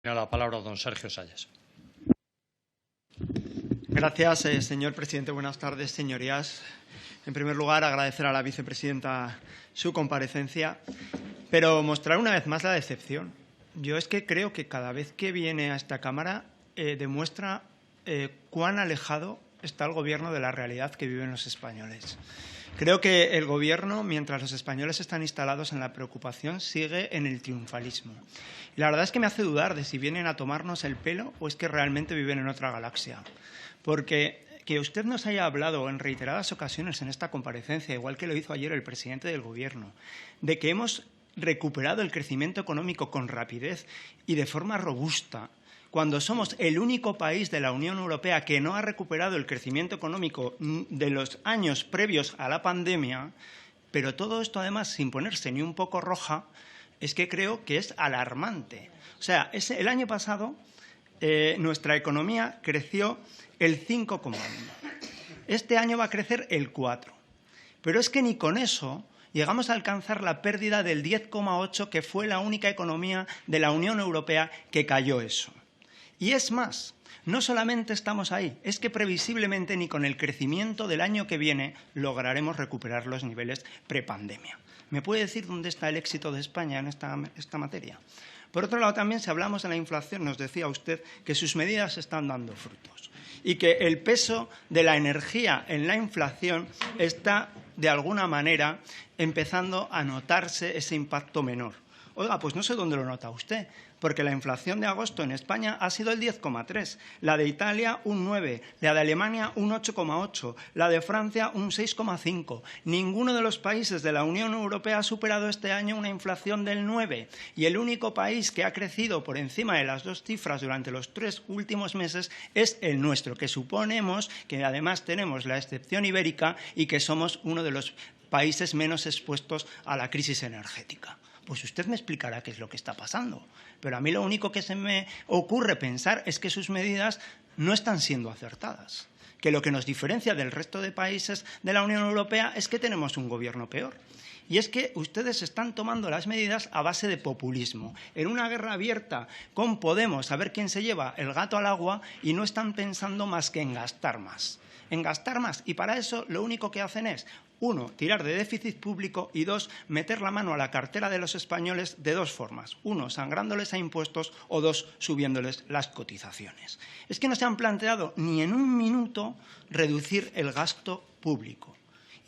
Tiene la palabra don Sergio Sayas. Gracias, señor presidente. Buenas tardes, señorías. En primer lugar, agradecer a la vicepresidenta su comparecencia, pero mostrar una vez más la decepción. Yo es que creo que cada vez que viene a esta Cámara demuestra cuán alejado está el Gobierno de la realidad que viven los españoles. Creo que el Gobierno, mientras los españoles están instalados en la preocupación, sigue en el triunfalismo. Y la verdad es que me hace dudar de si vienen a tomarnos el pelo o es que realmente viven en otra galaxia. Porque que usted nos haya hablado en reiteradas ocasiones en esta comparecencia, igual que lo hizo ayer el presidente del Gobierno, de que hemos recuperado el crecimiento económico con rapidez y de forma robusta, cuando somos el único país de la Unión Europea que no ha recuperado el crecimiento económico de los años previos a la pandemia, pero todo esto además sin ponerse ni un poco roja, es que creo que es alarmante. O sea, el año pasado nuestra economía creció el 5,1. Este año va a crecer el 4. Pero es que ni con eso llegamos a alcanzar la pérdida del 10,8, que fue la única economía de la Unión Europea que cayó eso. Y es más, no solamente estamos ahí, es que previsiblemente ni con el crecimiento del año que viene lograremos recuperar los niveles prepandemia. ¿Me puede decir dónde está el éxito de España en esta materia? Por otro lado, también si hablamos de la inflación, nos decía usted que sus medidas están dando frutos y que el peso de la energía en la inflación está, de alguna manera, empezando a notarse ese impacto menor. Oiga, pues no sé dónde lo nota usted, porque la inflación de agosto en España ha sido el 10,3, la de Italia un 9, la de Alemania un 8,8, la de Francia un 6,5. Ninguno de los países de la Unión Europea ha superado este año una inflación del 9 y el único país que ha crecido por encima de las dos cifras durante los 3 últimos meses es el nuestro, que suponemos que además tenemos la excepción ibérica y que somos uno de los países menos expuestos a la crisis energética. Pues usted me explicará qué es lo que está pasando. Pero a mí lo único que se me ocurre pensar es que sus medidas no están siendo acertadas. Que lo que nos diferencia del resto de países de la Unión Europea es que tenemos un gobierno peor. Y es que ustedes están tomando las medidas a base de populismo, en una guerra abierta con Podemos, a ver quién se lleva el gato al agua, y no están pensando más que en gastar más. En gastar más. Y para eso lo único que hacen es, 1, tirar de déficit público y 2, meter la mano a la cartera de los españoles de dos formas. 1, sangrándoles a impuestos o 2, subiéndoles las cotizaciones. Es que no se han planteado ni en un minuto reducir el gasto público.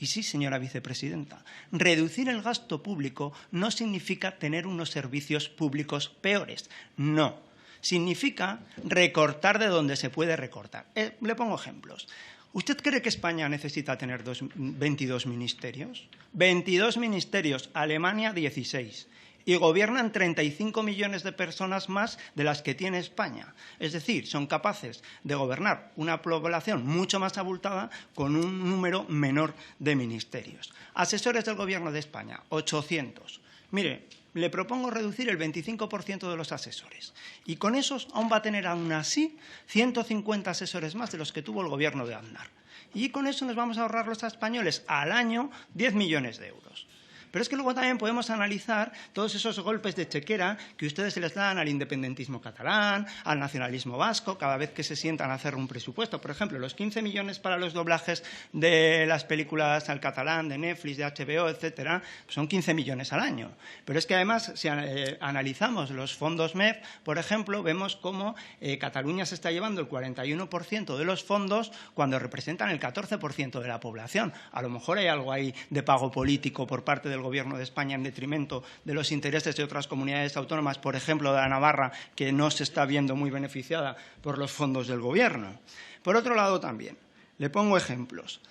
Y sí, señora vicepresidenta, reducir el gasto público no significa tener unos servicios públicos peores. No. Significa recortar de donde se puede recortar. Le pongo ejemplos. ¿Usted cree que España necesita tener 22 ministerios? 22 ministerios, Alemania 16. Y gobiernan 35 millones de personas más de las que tiene España. Es decir, son capaces de gobernar una población mucho más abultada con un número menor de ministerios. Asesores del Gobierno de España, 800. Mire, le propongo reducir el 25% de los asesores. Y con esos aún va a tener aún así 150 asesores más de los que tuvo el Gobierno de Aznar. Y con eso nos vamos a ahorrar los españoles al año 10 millones de euros. Pero es que luego también podemos analizar todos esos golpes de chequera que ustedes se les dan al independentismo catalán, al nacionalismo vasco, cada vez que se sientan a hacer un presupuesto. Por ejemplo, los 15 millones para los doblajes de las películas al catalán, de Netflix, de HBO, etcétera, son 15 millones al año. Pero es que además, si analizamos los fondos MEF, por ejemplo, vemos cómo Cataluña se está llevando el 41% de los fondos cuando representan el 14% de la población. A lo mejor hay algo ahí de pago político por parte del Gobierno de España en detrimento de los intereses de otras comunidades autónomas, por ejemplo, de la Navarra, que no se está viendo muy beneficiada por los fondos del Gobierno. Por otro lado, también, le pongo ejemplos.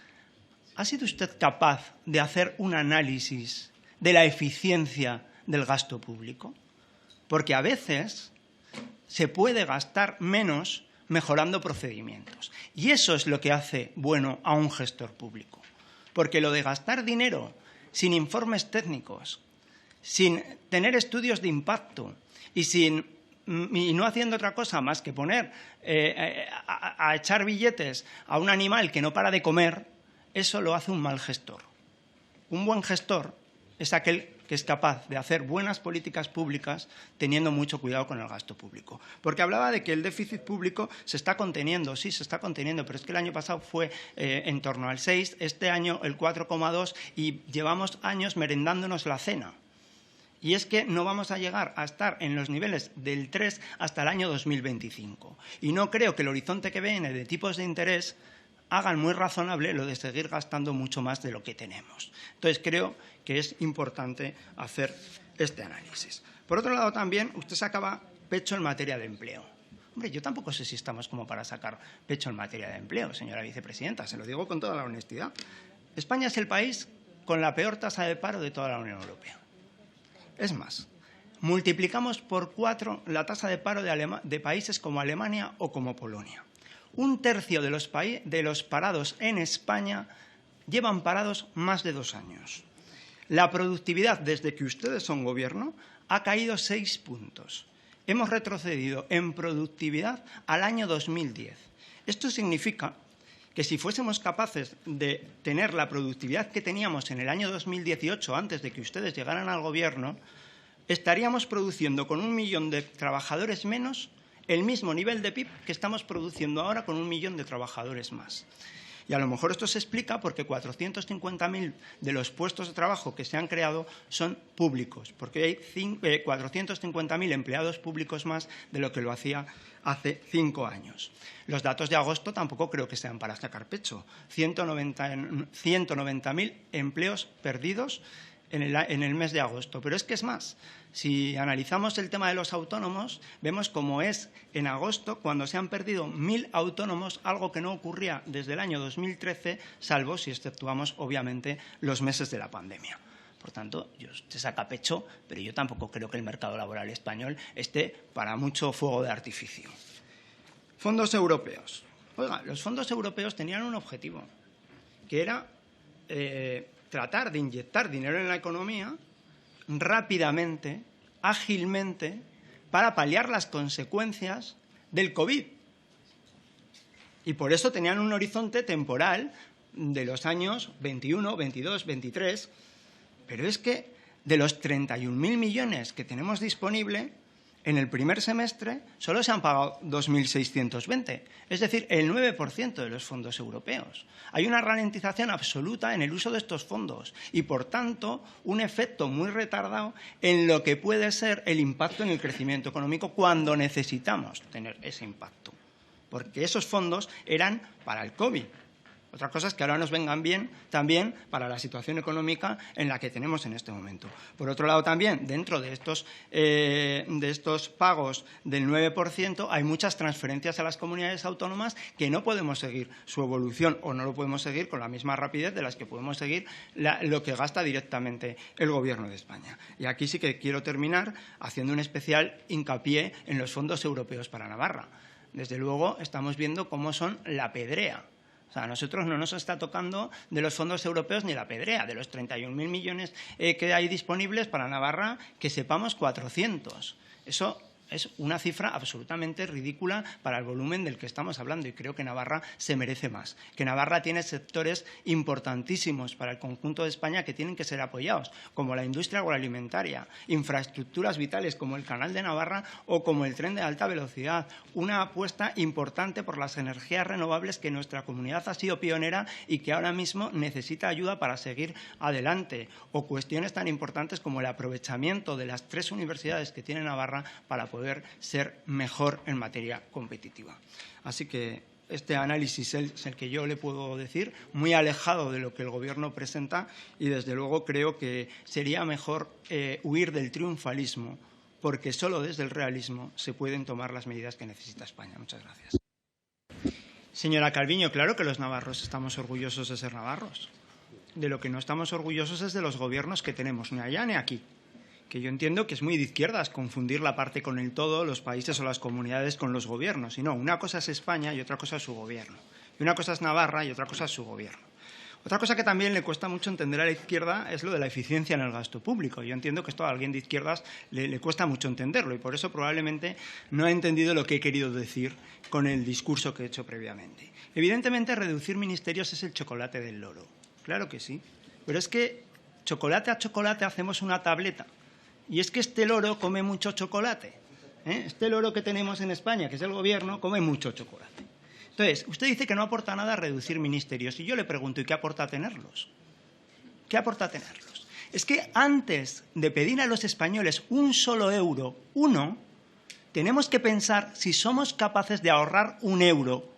¿Ha sido usted capaz de hacer un análisis de la eficiencia del gasto público? Porque a veces se puede gastar menos mejorando procedimientos. Y eso es lo que hace bueno a un gestor público. Porque lo de gastar dinero sin informes técnicos, sin tener estudios de impacto y no haciendo otra cosa más que poner a echar billetes a un animal que no para de comer, eso lo hace un mal gestor. Un buen gestor es aquel que es capaz de hacer buenas políticas públicas teniendo mucho cuidado con el gasto público. Porque hablaba de que el déficit público se está conteniendo, sí, se está conteniendo, pero es que el año pasado fue en torno al 6, este año el 4,2 y llevamos años merendándonos la cena. Y es que no vamos a llegar a estar en los niveles del 3 hasta el año 2025. Y no creo que el horizonte que viene de tipos de interés hagan muy razonable lo de seguir gastando mucho más de lo que tenemos. Entonces, creo que es importante hacer este análisis. Por otro lado, también, usted sacaba pecho en materia de empleo. Hombre, yo tampoco sé si estamos como para sacar pecho en materia de empleo, señora vicepresidenta, se lo digo con toda la honestidad. España es el país con la peor tasa de paro de toda la Unión Europea. Es más, multiplicamos por 4 la tasa de paro de países como Alemania o como Polonia. Un tercio de los parados en España llevan parados más de 2 años. La productividad, desde que ustedes son gobierno, ha caído 6 puntos. Hemos retrocedido en productividad al año 2010. Esto significa que si fuésemos capaces de tener la productividad que teníamos en el año 2018, antes de que ustedes llegaran al gobierno, estaríamos produciendo con 1 millón de trabajadores menos el mismo nivel de PIB que estamos produciendo ahora con 1 millón de trabajadores más. Y a lo mejor esto se explica porque 450.000 de los puestos de trabajo que se han creado son públicos, porque hay 450.000 empleados públicos más de lo que lo hacía hace 5 años. Los datos de agosto tampoco creo que sean para sacar pecho. 190.000 empleos perdidos en el mes de agosto. Pero es que es más. Si analizamos el tema de los autónomos, vemos cómo es en agosto cuando se han perdido 1.000 autónomos, algo que no ocurría desde el año 2013, salvo si exceptuamos, obviamente, los meses de la pandemia. Por tanto, se saca pecho, pero yo tampoco creo que el mercado laboral español esté para mucho fuego de artificio. Fondos europeos. Oiga, los fondos europeos tenían un objetivo, que era tratar de inyectar dinero en la economía rápidamente, ágilmente, para paliar las consecuencias del COVID. Y por eso tenían un horizonte temporal de los años 21, 22, 23, pero es que de los 31.000 millones que tenemos disponible, en el primer semestre solo se han pagado 2.620, es decir, el 9% de los fondos europeos. Hay una ralentización absoluta en el uso de estos fondos y, por tanto, un efecto muy retardado en lo que puede ser el impacto en el crecimiento económico cuando necesitamos tener ese impacto, porque esos fondos eran para el COVID. Otra cosa es que ahora nos vengan bien también para la situación económica en la que tenemos en este momento. Por otro lado, también, dentro de estos pagos del 9%, hay muchas transferencias a las comunidades autónomas que no podemos seguir su evolución o no lo podemos seguir con la misma rapidez de las que podemos seguir lo que gasta directamente el Gobierno de España. Y aquí sí que quiero terminar haciendo un especial hincapié en los fondos europeos para Navarra. Desde luego, estamos viendo cómo son la pedrea. O sea, a nosotros no nos está tocando de los fondos europeos ni la pedrea. De los 31.000 millones que hay disponibles para Navarra, que sepamos 400. Eso es una cifra absolutamente ridícula para el volumen del que estamos hablando y creo que Navarra se merece más. Que Navarra tiene sectores importantísimos para el conjunto de España que tienen que ser apoyados, como la industria agroalimentaria, infraestructuras vitales como el Canal de Navarra o como el tren de alta velocidad, una apuesta importante por las energías renovables que nuestra comunidad ha sido pionera y que ahora mismo necesita ayuda para seguir adelante, o cuestiones tan importantes como el aprovechamiento de las 3 universidades que tiene Navarra para poder ser mejor en materia competitiva. Así que este análisis es el que yo le puedo decir, muy alejado de lo que el Gobierno presenta y, desde luego, creo que sería mejor huir del triunfalismo, porque solo desde el realismo se pueden tomar las medidas que necesita España. Muchas gracias. Señora Calviño, claro que los navarros estamos orgullosos de ser navarros. De lo que no estamos orgullosos es de los gobiernos que tenemos, ni allá ni aquí. Que yo entiendo que es muy de izquierdas confundir la parte con el todo, los países o las comunidades con los gobiernos. Y no, una cosa es España y otra cosa es su gobierno. Y una cosa es Navarra y otra cosa es su gobierno. Otra cosa que también le cuesta mucho entender a la izquierda es lo de la eficiencia en el gasto público. Yo entiendo que esto a alguien de izquierdas le cuesta mucho entenderlo y por eso probablemente no ha entendido lo que he querido decir con el discurso que he hecho previamente. Evidentemente, reducir ministerios es el chocolate del loro. Claro que sí. Pero es que chocolate a chocolate hacemos una tableta. Y es que este loro come mucho chocolate. Este loro que tenemos en España, que es el gobierno, come mucho chocolate. Entonces, usted dice que no aporta nada a reducir ministerios. Y yo le pregunto, ¿y qué aporta tenerlos? ¿Qué aporta tenerlos? Es que antes de pedir a los españoles un solo euro, tenemos que pensar si somos capaces de ahorrar un euro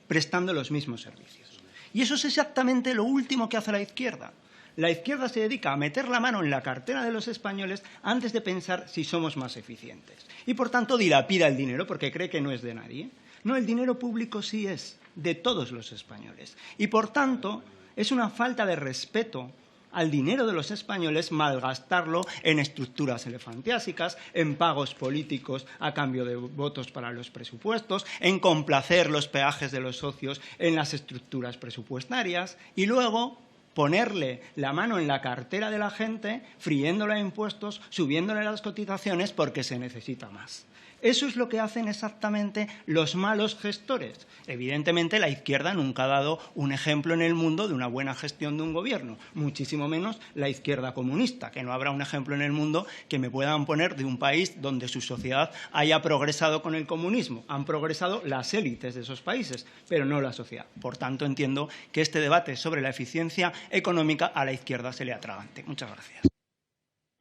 prestando los mismos servicios. Y eso es exactamente lo último que hace la izquierda. La izquierda se dedica a meter la mano en la cartera de los españoles antes de pensar si somos más eficientes. Y, por tanto, dilapida el dinero porque cree que no es de nadie. No, el dinero público sí es de todos los españoles. Y, por tanto, es una falta de respeto al dinero de los españoles malgastarlo en estructuras elefantiásicas, en pagos políticos a cambio de votos para los presupuestos, en complacer los peajes de los socios en las estructuras presupuestarias y luego ponerle la mano en la cartera de la gente, friéndole a impuestos, subiéndole las cotizaciones porque se necesita más. Eso es lo que hacen exactamente los malos gestores. Evidentemente, la izquierda nunca ha dado un ejemplo en el mundo de una buena gestión de un gobierno, muchísimo menos la izquierda comunista, que no habrá un ejemplo en el mundo que me puedan poner de un país donde su sociedad haya progresado con el comunismo. Han progresado las élites de esos países, pero no la sociedad. Por tanto, entiendo que este debate sobre la eficiencia económica a la izquierda se le atragante. Muchas gracias.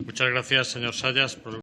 Muchas gracias, señor Sayas.